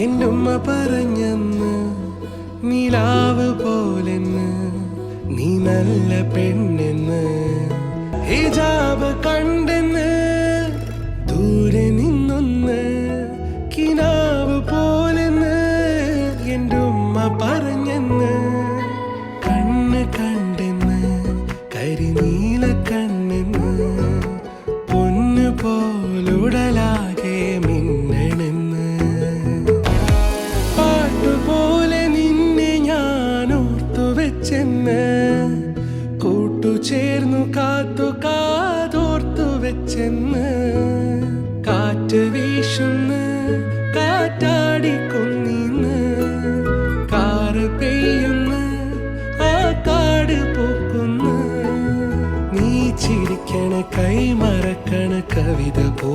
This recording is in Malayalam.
എന്നുമ്മ പറഞ്ഞെന്ന് നിലാവ് പോലെന്ന് നീ നല്ല പെണ്ണെന്ന് ഹിജാബ് കണ്ടെന്ന് ദൂരെ നിന്നൊന്ന് കിനാവ് പോലെന്ന് എൻ്റെ ഉമ്മ പറഞ്ഞെന്ന് കണ്ണ് കണ്ടെന്ന് കരിനീല കണ്ണെന്ന് പൊന്നു പോലുടലാകെ മിന്നണെന്ന് പാട്ടുപോലെ നിന്നെ ഞാൻ ഓർത്തുവെച്ചെന്ന് കൂട്ടുചേർന്നു കാത്തു കാതോർത്തു വെച്ചെന്ന് കാറ്റ് വീശുന്ന് കാറ്റാടിക്കൊന്നിന്ന് കാറ് പെയ്യുന്ന് ആ കാട് പൂക്കുന്നു നീ ചിരിക്കണ കൈ മറക്കണ കവിത പോ